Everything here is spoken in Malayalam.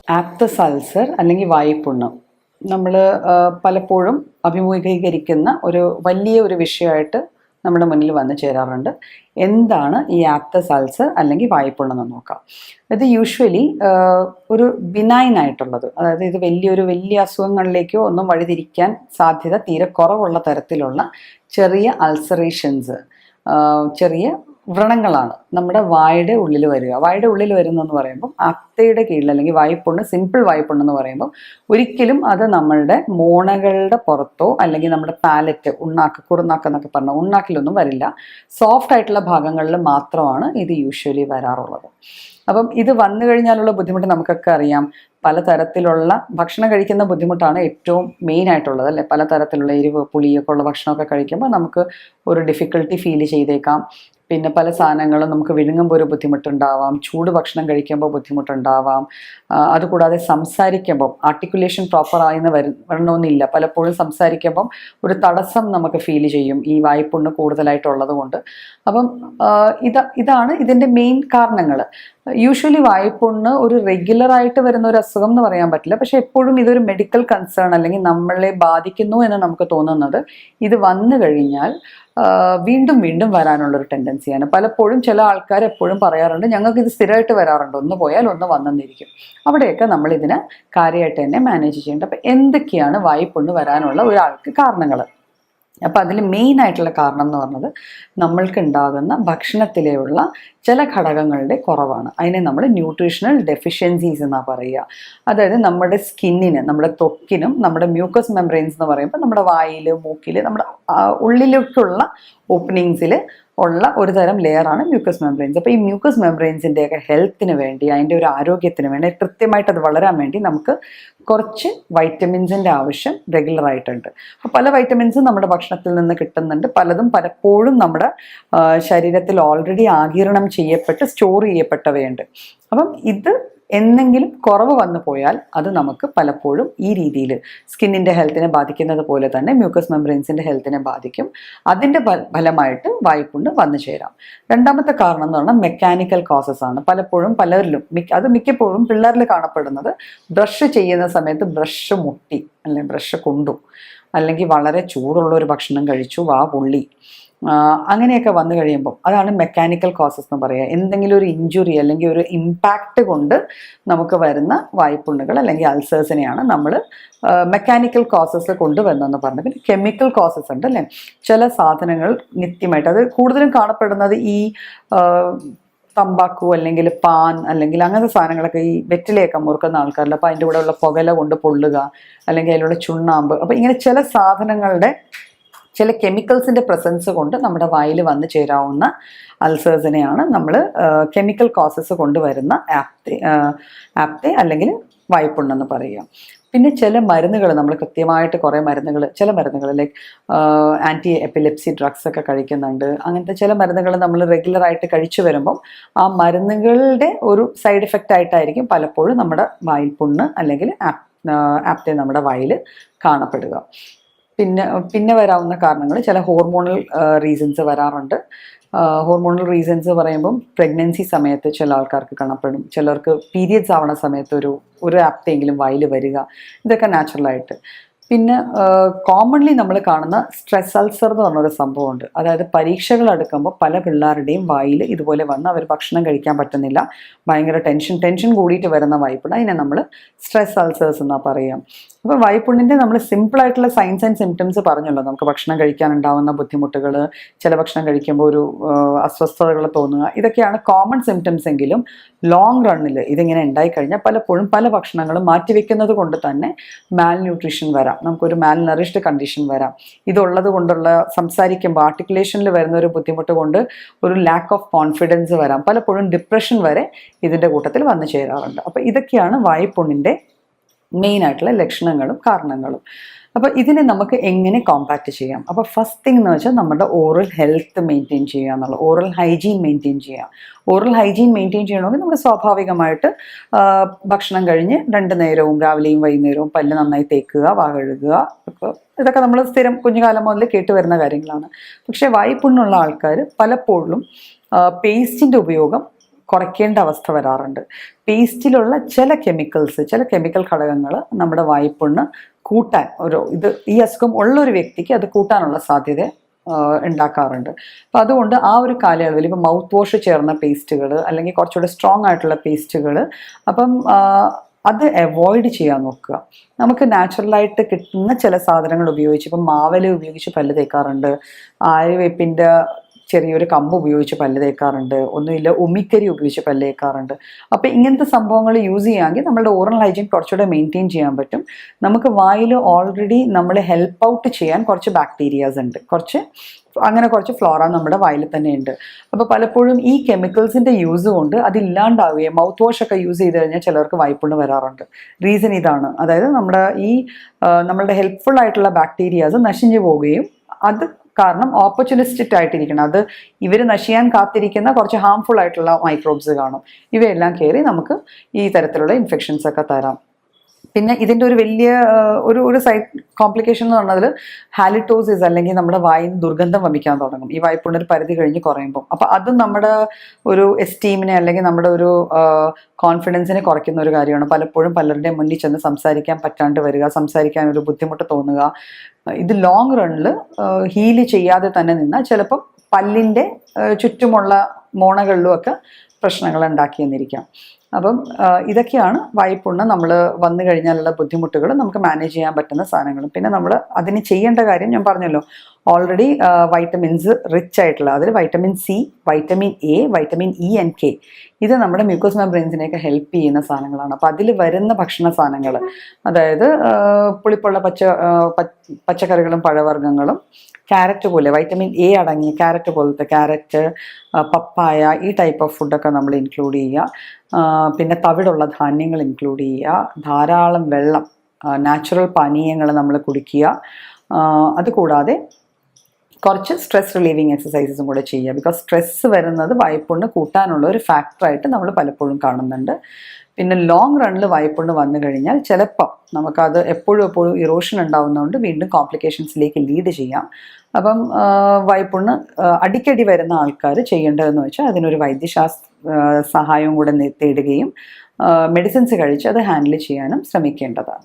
ആപ്തസ് അൾസർ അല്ലെങ്കിൽ വായ്പുണ്ണ് നമ്മൾ പലപ്പോഴും അഭിമുഖീകരിക്കുന്ന വലിയ ഒരു വിഷയമായിട്ട് നമ്മുടെ മുന്നിൽ വന്നു ചേരാറുണ്ട്. എന്താണ് ഈ ആപ്തസ് അൾസർ അല്ലെങ്കിൽ വായ്പുണ്ണെന്ന് നോക്കാം. ഇത് യൂഷ്വലി ഒരു ബിനൈൻ ആയിട്ടുള്ളത്, അതായത് ഇത് വലിയ അസുഖങ്ങളിലേക്കോ ഒന്നും വഴിതിരിക്കാൻ സാധ്യത തീരെ കുറവുള്ള തരത്തിലുള്ള ചെറിയ അൾസറേഷൻസ്, ചെറിയ വ്രണങ്ങളാണ് നമ്മുടെ വായുടെ ഉള്ളിൽ വരിക. വായുടെ ഉള്ളിൽ വരുന്നെന്ന് പറയുമ്പോൾ അത്തയുടെ കീഴിൽ അല്ലെങ്കിൽ വായ്പുണ്ണ്, സിമ്പിൾ വായ്പുണ്ണെന്ന് പറയുമ്പോൾ ഒരിക്കലും അത് നമ്മളുടെ മോണകളുടെ പുറത്തോ അല്ലെങ്കിൽ നമ്മുടെ പാലറ്റ്, കുറുനാക്ക് എന്നൊക്കെ പറഞ്ഞാൽ ഉണ്ണാക്കിലൊന്നും വരില്ല. സോഫ്റ്റ് ആയിട്ടുള്ള ഭാഗങ്ങളിൽ മാത്രമാണ് ഇത് യൂഷ്വലി വരാറുള്ളത്. അപ്പം ഇത് വന്നു കഴിഞ്ഞാലുള്ള ബുദ്ധിമുട്ട് നമുക്കൊക്കെ അറിയാം. പലതരത്തിലുള്ള ഭക്ഷണം കഴിക്കുന്ന ബുദ്ധിമുട്ടാണ് ഏറ്റവും മെയിൻ ആയിട്ടുള്ളത്, അല്ലേ? പലതരത്തിലുള്ള എരിവ്, പുളിയൊക്കെ ഉള്ള ഭക്ഷണമൊക്കെ കഴിക്കുമ്പോൾ നമുക്ക് ഒരു ഡിഫിക്കൽട്ടി ഫീൽ ചെയ്തേക്കാം. പിന്നെ പല സാധനങ്ങളും നമുക്ക് വിഴുങ്ങുമ്പോൾ ഒരു ബുദ്ധിമുട്ടുണ്ടാവാം, ചൂട് ഭക്ഷണം കഴിക്കുമ്പോൾ ബുദ്ധിമുട്ടുണ്ടാവാം. അതുകൂടാതെ സംസാരിക്കുമ്പം ആർട്ടിക്കുലേഷൻ പ്രോപ്പറായിന്ന് വരണമെന്നില്ല. പലപ്പോഴും സംസാരിക്കുമ്പം ഒരു തടസ്സം നമുക്ക് ഫീൽ ചെയ്യും ഈ വായ്പുണ്ണ് കൂടുതലായിട്ടുള്ളത് കൊണ്ട്. അപ്പം ഇതാണ് ഇതിൻ്റെ മെയിൻ കാരണങ്ങൾ. യൂഷ്വലി വായ്പുണ്ണ് ഒരു റെഗുലറായിട്ട് വരുന്ന ഒരു അസുഖം എന്ന് പറയാൻ പറ്റില്ല. പക്ഷെ എപ്പോഴും ഇതൊരു മെഡിക്കൽ കൺസേൺ അല്ലെങ്കിൽ നമ്മളെ ബാധിക്കുന്നു എന്ന് നമുക്ക് തോന്നുന്നത് ഇത് വന്നു കഴിഞ്ഞാൽ വീണ്ടും വീണ്ടും വരാനുള്ളൊരു ടെൻഡൻസിയാണ്. പലപ്പോഴും ചില ആൾക്കാർ എപ്പോഴും പറയാറുണ്ട്, ഞങ്ങൾക്ക് ഇത് സ്ഥിരമായിട്ട് വരാറുണ്ട്, ഒന്ന് പോയാൽ ഒന്ന് വന്നെന്നിരിക്കും. അവിടെയൊക്കെ നമ്മൾ ഇതിനെ കാര്യമായിട്ട് തന്നെ മാനേജ് ചെയ്യേണ്ടത്. അപ്പം എന്തൊക്കെയാണ് വായ്പുണ്ണ് വരാനുള്ള ഒരാൾക്ക് കാരണങ്ങൾ? അപ്പം അതിൽ മെയിൻ ആയിട്ടുള്ള കാരണം എന്ന് പറഞ്ഞത് നമ്മൾക്ക് ഉണ്ടാകുന്ന ഭക്ഷണത്തിലുള്ള ചില ഘടകങ്ങളുടെ കുറവാണ്. അതിനെ നമ്മൾ ന്യൂട്രീഷണൽ ഡെഫിഷ്യൻസീസ് എന്നാണ് പറയുക. അതായത് നമ്മുടെ സ്കിന്നിന്, നമ്മുടെ ത്വക്കിനും, നമ്മുടെ മ്യൂക്കസ് മെംബ്രെയിൻസ് എന്ന് പറയുമ്പോൾ നമ്മുടെ വായിൽ, മൂക്കിൽ, നമ്മുടെ ഉള്ളിലേക്കുള്ള ഓപ്പണിങ്സിൽ ഉള്ള ഒരു തരം ലെയറാണ് മ്യൂക്കസ് മെംബ്രെയിൻസ്. അപ്പോൾ ഈ മ്യൂക്കസ് മെംബ്രെയിൻസിൻ്റെയൊക്കെ ഹെൽത്തിന് വേണ്ടി, അതിൻ്റെ ഒരു ആരോഗ്യത്തിന് വേണ്ടി, കൃത്യമായിട്ട് അത് വളരാൻ വേണ്ടി നമുക്ക് കുറച്ച് വൈറ്റമിൻസിൻ്റെ ആവശ്യം റെഗുലറായിട്ടുണ്ട്. അപ്പോൾ പല വൈറ്റമിൻസും നമ്മുടെ ഭക്ഷണത്തിൽ നിന്ന് കിട്ടുന്നുണ്ട്. പലപ്പോഴും നമ്മുടെ ശരീരത്തിൽ ഓൾറെഡി ആഗിരണം ചെയ്യപ്പെട്ട് സ്റ്റോർ ചെയ്യപ്പെട്ടവയുണ്ട്. അപ്പം ഇത് എന്തെങ്കിലും കുറവ് വന്നു പോയാൽ അത് നമുക്ക് പലപ്പോഴും ഈ രീതിയിൽ സ്കിന്നിൻ്റെ ഹെൽത്തിനെ ബാധിക്കുന്നത് പോലെ തന്നെ മ്യൂക്കസ് മെംബ്രെയിൻസിൻ്റെ ഹെൽത്തിനെ ബാധിക്കും. അതിൻ്റെ ഫലമായിട്ട് വായ്പുണ്ണ് വന്നു ചേരാം. രണ്ടാമത്തെ കാരണം എന്ന് പറഞ്ഞാൽ മെക്കാനിക്കൽ കോസസ് ആണ്. പലപ്പോഴും പലരിലും, മിക്കപ്പോഴും പിള്ളേരിൽ കാണപ്പെടുന്നത് ബ്രഷ് ചെയ്യുന്ന സമയത്ത് ബ്രഷ് മുട്ടി, അല്ലെങ്കിൽ ബ്രഷ് കൊണ്ടു, അല്ലെങ്കിൽ വളരെ ചൂടുള്ള ഒരു ഭക്ഷണം കഴിച്ചു, വാ പൊള്ളി, അങ്ങനെയൊക്കെ വന്നു കഴിയുമ്പോൾ അതാണ് മെക്കാനിക്കൽ കോസസ് എന്ന് പറയുക. എന്തെങ്കിലും ഒരു ഇഞ്ചുറി അല്ലെങ്കിൽ ഒരു ഇമ്പാക്റ്റ് കൊണ്ട് നമുക്ക് വരുന്ന വായ്പുണ്ണുകൾ അല്ലെങ്കിൽ അൾസേഴ്സിനെയാണ് നമ്മൾ മെക്കാനിക്കൽ കോസസ് കൊണ്ടുവന്നെന്ന് പറഞ്ഞത്. പിന്നെ കെമിക്കൽ കോസസ് ഉണ്ട്, അല്ലേ? ചില സാധനങ്ങൾ നിത്യമായിട്ട്, അത് കൂടുതലും കാണപ്പെടുന്നത് ഈ തമ്പാക്കു അല്ലെങ്കിൽ പാൻ അല്ലെങ്കിൽ അങ്ങനത്തെ സാധനങ്ങളൊക്കെ ഈ വെറ്റിലയൊക്കെ മുറുക്കുന്ന ആൾക്കാരിൽ. അപ്പോൾ അതിൻ്റെ കൂടെ ഉള്ള പുകല കൊണ്ട് പൊള്ളുക, അല്ലെങ്കിൽ അതിലുള്ള ചുണ്ണാമ്പ്, അപ്പോൾ ഇങ്ങനെ ചില സാധനങ്ങളുടെ ചില കെമിക്കൽസിൻ്റെ പ്രസൻസ് കൊണ്ട് നമ്മുടെ വായിൽ വന്നു ചേരാവുന്ന അൾസേഴ്സിനെയാണ് നമ്മൾ കെമിക്കൽ കോസസ് കൊണ്ടുവരുന്ന ആപ്തെ അല്ലെങ്കിൽ വായ്പുണ്ണെന്ന് പറയുക. പിന്നെ ചില മരുന്നുകൾ, നമ്മൾ കൃത്യമായിട്ട് കുറേ മരുന്നുകൾ, ചില മരുന്നുകൾ ലൈക്ക് ആൻറ്റി എപ്പിലെപ്സി ഡ്രഗ്സ് ഒക്കെ കഴിക്കുന്നുണ്ട്. അങ്ങനത്തെ ചില മരുന്നുകൾ നമ്മൾ റെഗുലറായിട്ട് കഴിച്ചു വരുമ്പം ആ മരുന്നുകളുടെ ഒരു സൈഡ് എഫക്റ്റ് ആയിട്ടായിരിക്കും പലപ്പോഴും നമ്മുടെ വായിൽ പുണ്ണ് അല്ലെങ്കിൽ ആപ്തെ നമ്മുടെ വായിൽ കാണപ്പെടുക. പിന്നെ വരാവുന്ന കാരണങ്ങൾ ചില ഹോർമോണൽ റീസൺസ് വരാറുണ്ട്. ഹോർമോണൽ റീസൺസ് പറയുമ്പം പ്രഗ്നൻസി സമയത്ത് ചില ആൾക്കാർക്ക് കാണപ്പെടും, ചിലർക്ക് പീരിയഡ്സ് ആവുന്ന സമയത്ത് ഒരു ആപ്തെങ്കിലും വായിൽ വരിക, ഇതൊക്കെ നാച്ചുറലായിട്ട്. പിന്നെ കോമൺലി നമ്മൾ കാണുന്ന സ്ട്രെസ് അൾസർ എന്ന് പറഞ്ഞൊരു സംഭവമുണ്ട്. അതായത് പരീക്ഷകൾ അടുക്കുമ്പോൾ പല പിള്ളേരുടെയും വായിൽ ഇതുപോലെ വന്ന് അവർ ഭക്ഷണം കഴിക്കാൻ പറ്റുന്നില്ല, ഭയങ്കര ടെൻഷൻ കൂടിയിട്ട് വരുന്ന വായ്പുണ്ണ്. അതിനെ നമ്മൾ സ്ട്രെസ് അൾസേഴ്സ് എന്നാണ് പറയുക. അപ്പോൾ വായ്പുണ്ണിൻ്റെ നമ്മൾ സിമ്പിളായിട്ടുള്ള സൈൻസ് ആൻഡ് സിംറ്റംസ് പറഞ്ഞല്ലോ. നമുക്ക് ഭക്ഷണം കഴിക്കാനുണ്ടാവുന്ന ബുദ്ധിമുട്ടുകൾ, ചില ഭക്ഷണം കഴിക്കുമ്പോൾ ഒരു അസ്വസ്ഥതകൾ തോന്നുക, ഇതൊക്കെയാണ് കോമൺ സിംറ്റംസ്. എങ്കിലും ലോങ് റണ്ണിൽ ഇതിങ്ങനെ ഉണ്ടായിക്കഴിഞ്ഞാൽ പലപ്പോഴും പല ഭക്ഷണങ്ങളും മാറ്റിവെക്കുന്നത് കൊണ്ട് തന്നെ മാൽ ന്യൂട്രീഷൻ വരാം, നമുക്കൊരു മാൽ നറിഷ്ഡ് കണ്ടീഷൻ വരാം. ഇതുള്ളത് കൊണ്ടുള്ള സംസാരിക്കുമ്പോൾ ആർട്ടിക്കുലേഷനിൽ വരുന്ന ഒരു ബുദ്ധിമുട്ട് കൊണ്ട് ഒരു ലാക്ക് ഓഫ് കോൺഫിഡൻസ് വരാം, പലപ്പോഴും ഡിപ്രഷൻ വരെ ഇതിൻ്റെ കൂട്ടത്തിൽ വന്നു ചേരാറുണ്ട്. അപ്പോൾ ഇതൊക്കെയാണ് വായ്പുണ്ണിൻ്റെ മെയിൻ ആയിട്ടുള്ള ലക്ഷണങ്ങളും കാരണങ്ങളും. അപ്പോൾ ഇതിനെ നമുക്ക് എങ്ങനെ കോമ്പാക്ട് ചെയ്യാം? അപ്പോൾ ഫസ്റ്റ് തിങ് എന്ന് വെച്ചാൽ നമ്മുടെ ഓറൽ ഹെൽത്ത് മെയിൻറ്റെയിൻ ചെയ്യുക എന്നുള്ള, ഓറൽ ഹൈജീൻ മെയിൻറ്റെയിൻ ചെയ്യുക. ഓറൽ ഹൈജീൻ മെയിൻറ്റെയിൻ ചെയ്യണമെങ്കിൽ നമ്മൾ സ്വാഭാവികമായിട്ട് ഭക്ഷണം കഴിഞ്ഞ് 2 നേരവും, രാവിലെയും വൈകുന്നേരവും പല്ല് നന്നായി തേക്കുക, വാ കഴുകുക, ഇതൊക്കെ നമ്മൾ സ്ഥിരം കുഞ്ഞുകാലം മുതൽ കേട്ടുവരുന്ന കാര്യങ്ങളാണ്. പക്ഷേ വായ്പുണ്ണുള്ള ആൾക്കാർ പലപ്പോഴും പേസ്റ്റിൻ്റെ ഉപയോഗം കുറയ്ക്കേണ്ട അവസ്ഥ വരാറുണ്ട്. പേസ്റ്റിലുള്ള ചില കെമിക്കൽ ഘടകങ്ങൾ നമ്മുടെ വായ്പുണ്ണ് കൂട്ടാൻ ഈ അസുഖം ഉള്ളൊരു വ്യക്തിക്ക് അത് കൂട്ടാനുള്ള സാധ്യത ഉണ്ടാക്കാറുണ്ട്. അപ്പം അതുകൊണ്ട് ആ ഒരു കാലയളവിൽ ഇപ്പം മൗത്ത് വാഷ് ചേർന്ന പേസ്റ്റുകൾ അല്ലെങ്കിൽ കുറച്ചുകൂടെ സ്ട്രോങ് ആയിട്ടുള്ള പേസ്റ്റുകൾ അപ്പം അത് അവോയ്ഡ് ചെയ്യാൻ നോക്കുക. നമുക്ക് നാച്ചുറലായിട്ട് കിട്ടുന്ന ചില സാധനങ്ങൾ ഉപയോഗിച്ച്, ഇപ്പം മാവല ഉപയോഗിച്ച് പല്ല് തേക്കാറുണ്ട്, ആര്യവേപ്പിൻ്റെ ചെറിയൊരു കമ്പ് ഉപയോഗിച്ച് പല്ല് തേക്കാറുണ്ട്, ഒന്നുമില്ല ഉമിക്കരി ഉപയോഗിച്ച് പല്ല് തേക്കാറുണ്ട്. അപ്പോൾ ഇങ്ങനത്തെ സംഭവങ്ങൾ യൂസ് ചെയ്യാമെങ്കിൽ നമ്മുടെ ഓറൽ ഹൈജീൻ കുറച്ചുകൂടെ മെയിൻറ്റെയിൻ ചെയ്യാൻ പറ്റും. നമുക്ക് വായിൽ ഓൾറെഡി നമ്മൾ ഹെൽപ്പ് ഔട്ട് ചെയ്യാൻ കുറച്ച് ബാക്ടീരിയാസ് ഉണ്ട്, കുറച്ച് ഫ്ലോറ നമ്മുടെ വായിൽ തന്നെ ഉണ്ട്. അപ്പോൾ പലപ്പോഴും ഈ കെമിക്കൽസിൻ്റെ യൂസ് കൊണ്ട് അതില്ലാണ്ടാവുകയും മൗത്ത് വാഷ് ഒക്കെ യൂസ് ചെയ്ത് കഴിഞ്ഞാൽ ചിലർക്ക് വായ്പുണ്ണ് വരാറുണ്ട്. റീസൺ ഇതാണ്, അതായത് നമ്മളുടെ ഹെൽപ്ഫുൾ ആയിട്ടുള്ള ബാക്ടീരിയാസ് നശിഞ്ഞു പോവുകയും അത് കാരണം ഓപ്പർച്യൂണിസ്റ്റിക് ആയിട്ടിരിക്കണം, അത് ഇവർ നശിയാൻ കാത്തിരിക്കുന്ന കുറച്ച് ഹാംഫുൾ ആയിട്ടുള്ള മൈക്രോബ്സ് കാണും. ഇവയെല്ലാം കയറി നമുക്ക് ഈ തരത്തിലുള്ള ഇൻഫെക്ഷൻസ് ഒക്കെ തരാം. പിന്നെ ഇതിൻ്റെ ഒരു വലിയ ഒരു സൈഡ് കോംപ്ലിക്കേഷൻ എന്ന് പറഞ്ഞാൽ ഹാലിറ്റോസിസ്, അല്ലെങ്കിൽ നമ്മുടെ വായിന്ന് ദുർഗന്ധം വമിക്കാൻ തുടങ്ങും ഈ വായ്പുണ്ണ് ഒരു പരിധി കഴിഞ്ഞ് കുറയുമ്പോൾ. അപ്പം അതും നമ്മുടെ ഒരു എസ്റ്റീമിനെ അല്ലെങ്കിൽ നമ്മുടെ ഒരു കോൺഫിഡൻസിനെ കുറയ്ക്കുന്ന ഒരു കാര്യമാണ്. പലപ്പോഴും പലരുടെയും മുന്നിൽ ചെന്ന് സംസാരിക്കാൻ പറ്റാണ്ട് വരിക, സംസാരിക്കാൻ ഒരു ബുദ്ധിമുട്ട് തോന്നുക. ഇത് ലോങ് റണ്ണിൽ ഹീല് ചെയ്യാതെ തന്നെ നിന്നാൽ ചിലപ്പം പല്ലിൻ്റെ ചുറ്റുമുള്ള മോണകളിലുമൊക്കെ പ്രശ്നങ്ങൾ ഉണ്ടാക്കിയെന്നിരിക്കാം. അപ്പം ഇതൊക്കെയാണ് വായ്പുണ്ണ് നമ്മൾ വന്നു കഴിഞ്ഞാലുള്ള ബുദ്ധിമുട്ടുകൾ, നമുക്ക് മാനേജ് ചെയ്യാൻ പറ്റുന്ന സാധനങ്ങളും. പിന്നെ നമ്മൾ അതിന് ചെയ്യേണ്ട കാര്യം ഞാൻ പറഞ്ഞല്ലോ, ഓൾറെഡി വൈറ്റമിൻസ് റിച്ച് ആയിട്ടുള്ള, അതിൽ vitamin C, vitamin A, vitamin E and K, ഇത് നമ്മുടെ മ്യൂക്കോസ് മെംബ്രെയിൻസിനെയൊക്കെ ഹെൽപ്പ് ചെയ്യുന്ന സാധനങ്ങളാണ്. അപ്പോൾ അതിൽ വരുന്ന ഭക്ഷണ സാധനങ്ങൾ, അതായത് പുളിപ്പുള്ള പച്ചക്കറികളും പഴവർഗ്ഗങ്ങളും, ക്യാരറ്റ് പോലെ വൈറ്റമിൻ എ അടങ്ങിയ ക്യാരറ്റ് പോലത്തെ ക്യാരറ്റ്, പപ്പായ, ഈ ടൈപ്പ് ഓഫ് ഫുഡൊക്കെ നമ്മൾ ഇൻക്ലൂഡ് ചെയ്യുക. പിന്നെ തവിടുള്ള ധാന്യങ്ങൾ ഇൻക്ലൂഡ് ചെയ്യുക. ധാരാളം വെള്ളം, നാച്ചുറൽ പാനീയങ്ങൾ നമ്മൾ കുടിക്കുക. അതുകൂടാതെ കുറച്ച് സ്ട്രെസ് റിലീവിങ് എക്സസൈസസും കൂടെ ചെയ്യുക. ബിക്കോസ് സ്ട്രെസ്സ് വരുന്നത് വായ്പുണ്ണ് കൂട്ടാനുള്ള ഒരു ഫാക്ടറായിട്ട് നമ്മൾ പലപ്പോഴും കാണുന്നുണ്ട്. പിന്നെ ലോങ് റണ്ണിൽ വായ്പുണ്ണ് വന്നു കഴിഞ്ഞാൽ ചിലപ്പം നമുക്കത് എപ്പോഴും ഇറോഷൻ ഉണ്ടാവുന്നതുകൊണ്ട് വീണ്ടും കോംപ്ലിക്കേഷൻസിലേക്ക് ലീഡ് ചെയ്യാം. അപ്പം വായ്പുണ്ണ് അടിക്കടി വരുന്ന ആൾക്കാർ ചെയ്യേണ്ടതെന്ന് വെച്ചാൽ അതിനൊരു സഹായവും കൂടെ തേടുകയും മെഡിസിൻസ് കഴിച്ച് അത് ഹാൻഡിൽ ചെയ്യാനും ശ്രമിക്കേണ്ടതാണ്.